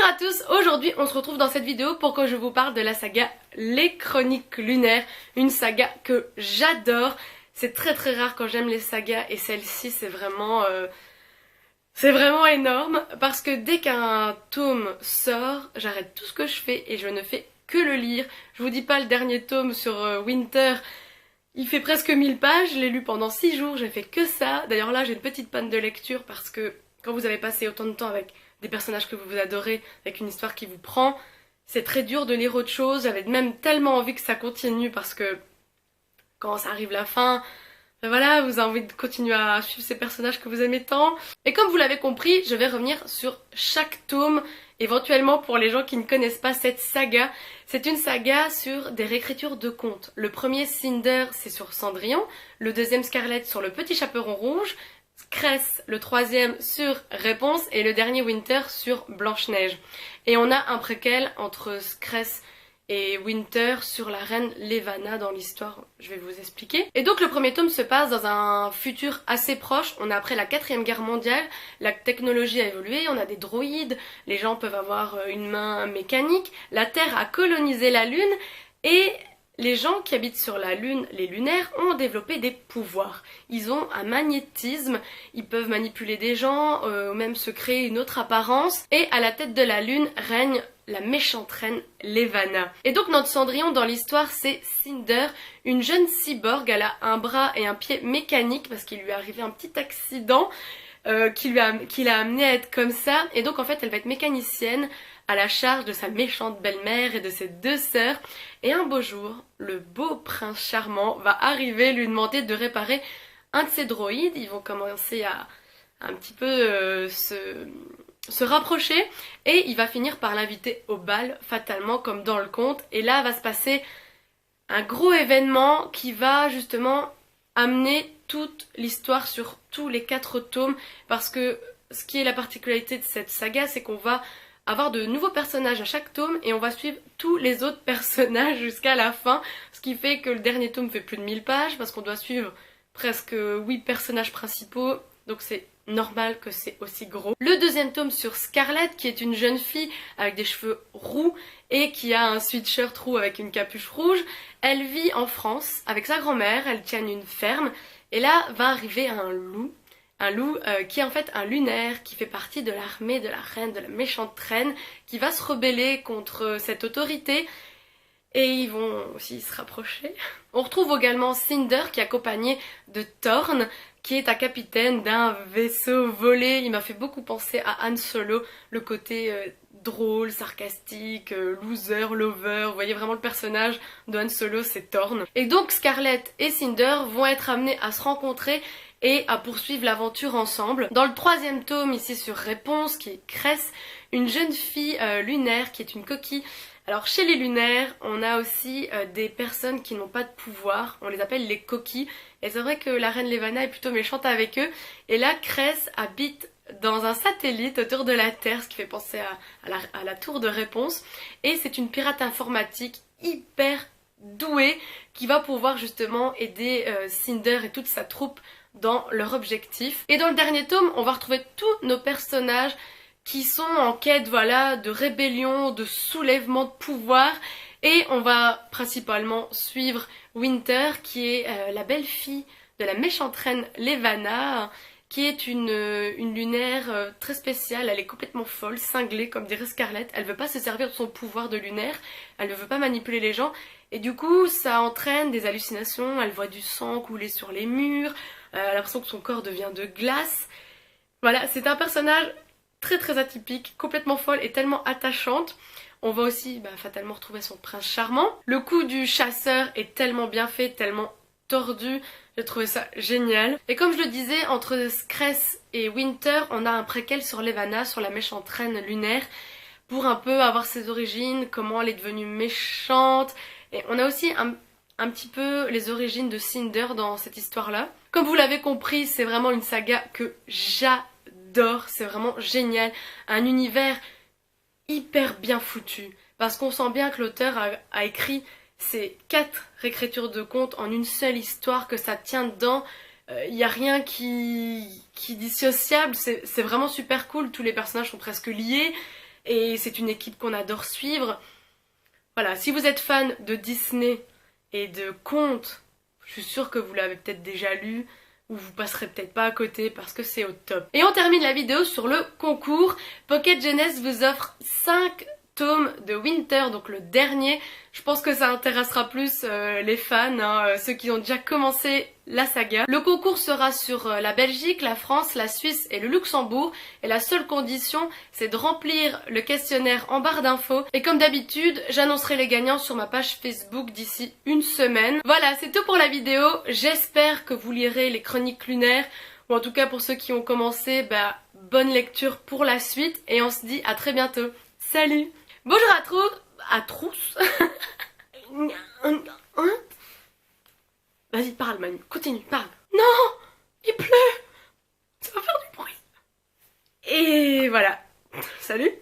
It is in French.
Bonjour à tous, aujourd'hui on se retrouve dans cette vidéo pour que je vous parle de la saga Les Chroniques Lunaires, une saga que j'adore. C'est très rare quand j'aime les sagas et celle-ci c'est vraiment énorme parce que dès qu'un tome sort, j'arrête tout ce que je fais et je ne fais que le lire. Je vous dis pas le dernier tome sur Winter, il fait presque 1000 pages, je l'ai lu pendant 6 jours, j'ai fait que ça. D'ailleurs là j'ai une petite panne de lecture parce que quand vous avez passé autant de temps avec des personnages que vous adorez, avec une histoire qui vous prend, c'est très dur de lire autre chose. J'avais même tellement envie que ça continue parce que quand ça arrive la fin, ben voilà, vous avez envie de continuer à suivre ces personnages que vous aimez tant. Et comme vous l'avez compris, je vais revenir sur chaque tome, éventuellement pour les gens qui ne connaissent pas cette saga. C'est une saga sur des réécritures de contes. Le premier Cinder, c'est sur Cendrillon, le deuxième Scarlet sur le petit chaperon rouge, Cress, le troisième sur Réponse et le dernier Winter sur Blanche-Neige. Et on a un préquel entre Cress et Winter sur la reine Levana dans l'histoire, je vais vous expliquer. Et donc le premier tome se passe dans un futur assez proche, on est après la 4e guerre mondiale, la technologie a évolué, on a des droïdes, les gens peuvent avoir une main mécanique, la Terre a colonisé la Lune et les gens qui habitent sur la Lune, les lunaires, ont développé des pouvoirs. Ils ont un magnétisme, ils peuvent manipuler des gens, même se créer une autre apparence. Et à la tête de la Lune règne la méchante reine Levana. Et donc notre Cendrillon dans l'histoire c'est Cinder, une jeune cyborg, elle a un bras et un pied mécanique parce qu'il lui est arrivé un petit accident qui l'a amené à être comme ça. Et donc en fait elle va être mécanicienne à la charge de sa méchante belle-mère et de ses 2 sœurs. Et un beau jour, le beau prince charmant va arriver lui demander de réparer un de ses droïdes. Ils vont commencer à un petit peu se rapprocher et il va finir par l'inviter au bal, fatalement comme dans le conte. Et là va se passer un gros événement qui va justement amener toute l'histoire sur tous les 4 tomes, parce que ce qui est la particularité de cette saga, c'est qu'on va avoir de nouveaux personnages à chaque tome et on va suivre tous les autres personnages jusqu'à la fin, ce qui fait que le dernier tome fait plus de 1000 pages parce qu'on doit suivre presque 8 personnages principaux, donc c'est normal que c'est aussi gros. Le deuxième tome sur Scarlet, qui est une jeune fille avec des cheveux roux et qui a un sweatshirt roux avec une capuche rouge. Elle vit en France avec sa grand-mère, elle tient une ferme et là va arriver un loup qui est en fait un lunaire qui fait partie de l'armée de la reine, de la méchante reine, qui va se rebeller contre cette autorité et ils vont aussi se rapprocher. On retrouve également Cinder qui est accompagné de Thorn, qui est un capitaine d'un vaisseau volé. Il m'a fait beaucoup penser à Han Solo, le côté drôle, sarcastique, loser, lover. Vous voyez vraiment le personnage de Han Solo, c'est Thorn. Et donc Scarlet et Cinder vont être amenés à se rencontrer et à poursuivre l'aventure ensemble. Dans le 3e tome, ici sur Réponse, qui est Cress, une jeune fille lunaire qui est une coquille. Alors chez les lunaires, on a aussi des personnes qui n'ont pas de pouvoir, on les appelle les coquilles. Et c'est vrai que la reine Levana est plutôt méchante avec eux. Et là, Cress habite dans un satellite autour de la Terre, ce qui fait penser à la tour de Réponse. Et c'est une pirate informatique hyper douée qui va pouvoir justement aider Cinder et toute sa troupe dans leur objectif. Et dans le dernier tome, on va retrouver tous nos personnages qui sont en quête, voilà, de rébellion, de soulèvement de pouvoir. Et on va principalement suivre Winter, qui est la belle-fille de la méchante reine Levana, qui est une lunaire très spéciale. Elle est complètement folle, cinglée, comme dirait Scarlett. Elle veut pas se servir de son pouvoir de lunaire, elle ne veut pas manipuler les gens. Et du coup, ça entraîne des hallucinations, elle voit du sang couler sur les murs, elle a l'impression que son corps devient de glace. Voilà, c'est un personnage très atypique, complètement folle et tellement attachante. On va aussi fatalement retrouver son prince charmant. Le coup du chasseur est tellement bien fait, tellement tordu, j'ai trouvé ça génial. Et comme je le disais, entre Cress et Winter, on a un préquel sur Levana, sur la méchante reine lunaire, pour un peu avoir ses origines, comment elle est devenue méchante. Et on a aussi un petit peu les origines de Cinder dans cette histoire-là. Comme vous l'avez compris, c'est vraiment une saga que j'adore, c'est vraiment génial. Un univers hyper bien foutu, parce qu'on sent bien que l'auteur a écrit ces 4 réécritures de contes en une seule histoire, que ça tient dedans. Il n'y a rien qui est dissociable, c'est vraiment super cool, tous les personnages sont presque liés. et c'est une équipe qu'on adore suivre. Voilà, si vous êtes fan de Disney et de contes, je suis sûre que vous l'avez peut-être déjà lu, ou vous passerez peut-être pas à côté parce que c'est au top. Et on termine la vidéo sur le concours. Pocket Jeunesse vous offre 5 tomes de Winter, donc le dernier. Je pense que ça intéressera plus les fans, hein, ceux qui ont déjà commencé la saga. Le concours sera sur la Belgique, la France, la Suisse et le Luxembourg. Et la seule condition, c'est de remplir le questionnaire en barre d'infos. Et comme d'habitude, j'annoncerai les gagnants sur ma page Facebook d'ici une semaine. Voilà, c'est tout pour la vidéo. J'espère que vous lirez les chroniques lunaires. Ou en tout cas pour ceux qui ont commencé, bah, bonne lecture pour la suite. Et on se dit à très bientôt. Salut! Bonjour à Trousse. Vas-y, parle, Manu. Continue, parle. Non, il pleut. Ça va faire du bruit. Et voilà. Salut.